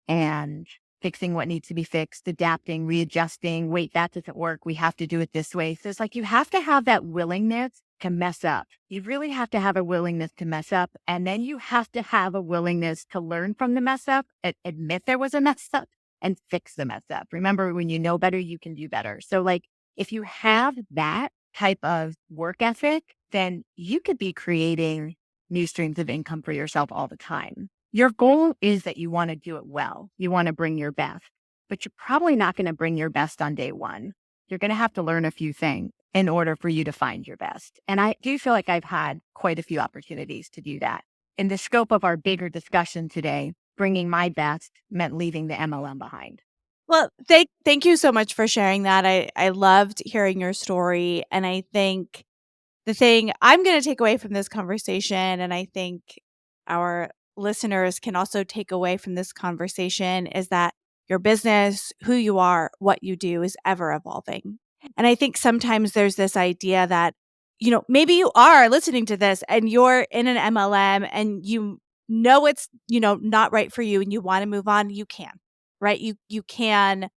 and fixing what needs to be fixed, adapting, readjusting. Wait, that doesn't work. We have to do it this way. So it's like you have to have that willingness to mess up. You really have to have a willingness to mess up. And then you have to have a willingness to learn from the mess up, admit there was a mess up, and fix the mess up. Remember, when you know better, you can do better. So like if you have that type of work ethic, then you could be creating new streams of income for yourself all the time. Your goal is that you want to do it well. You want to bring your best, but you're probably not going to bring your best on day one. You're going to have to learn a few things in order for you to find your best. And I do feel like I've had quite a few opportunities to do that. In the scope of our bigger discussion today, bringing my best meant leaving the MLM behind. Well, thank you so much for sharing that. I loved hearing your story. And I think the thing I'm going to take away from this conversation, and I think our listeners can also take away from this conversation, is that your business, who you are, what you do is ever evolving. And I think sometimes there's this idea that, maybe you are listening to this and you're in an MLM and it's, not right for you and you want to move on, you can, right? You can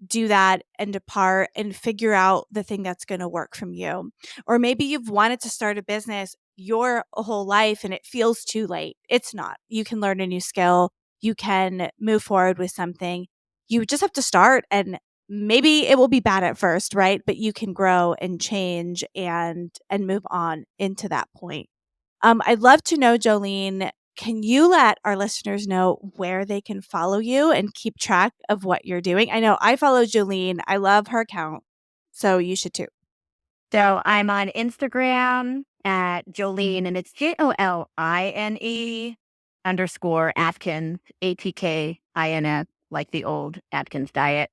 do that and depart and figure out the thing that's going to work from you. Or maybe you've wanted to start a business your whole life and it feels too late. It's not. You can learn a new skill. You can move forward with something. You just have to start, and maybe it will be bad at first, right? But you can grow and change and move on into that point. I'd love to know, Joline, can you let our listeners know where they can follow you and keep track of what you're doing? I know I follow Joline. I love her account. So you should too. So I'm on Instagram at Joline, and it's JOLINE_Atkins, ATKINS, like the old Atkins diet.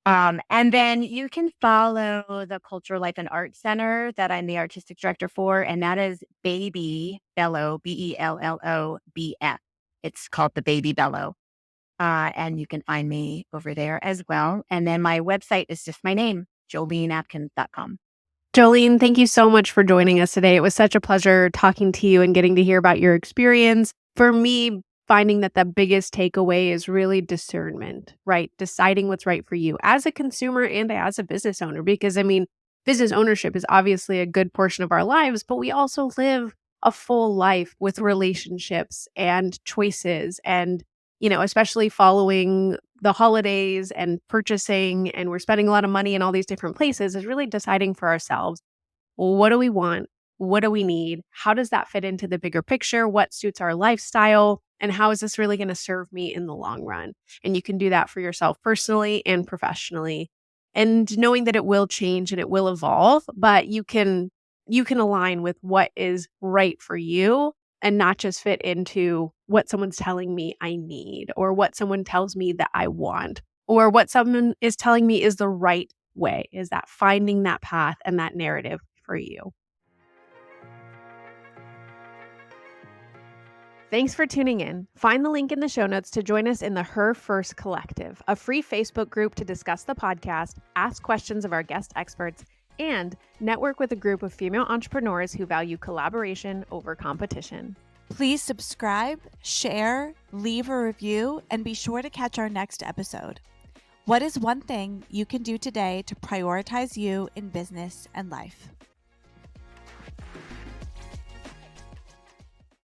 And then you can follow the Cultural Life and Art Center that I'm the artistic director for, and that is Baby Bello, BELLOBF. It's called the Baby Bello. And you can find me over there as well. And then my website is just my name, JolineAtkins.com. Joline, thank you so much for joining us today. It was such a pleasure talking to you and getting to hear about your experience. For me, finding that the biggest takeaway is really discernment, right? Deciding what's right for you as a consumer and as a business owner. Because business ownership is obviously a good portion of our lives, but we also live a full life with relationships and choices and, especially following the holidays and purchasing, and we're spending a lot of money in all these different places, is really deciding for ourselves, what do we want? What do we need? How does that fit into the bigger picture? What suits our lifestyle? And how is this really going to serve me in the long run? And you can do that for yourself personally and professionally. and knowing that it will change and it will evolve, but you can align with what is right for you and not just fit into what someone's telling me I need or what someone tells me that I want or what someone is telling me is the right way. Is that finding that path and that narrative for you? Thanks for tuning in. Find the link in the show notes to join us in the Her First Collective, a free Facebook group to discuss the podcast, ask questions of our guest experts, and network with a group of female entrepreneurs who value collaboration over competition. Please subscribe, share, leave a review, and be sure to catch our next episode. What is one thing you can do today to prioritize you in business and life?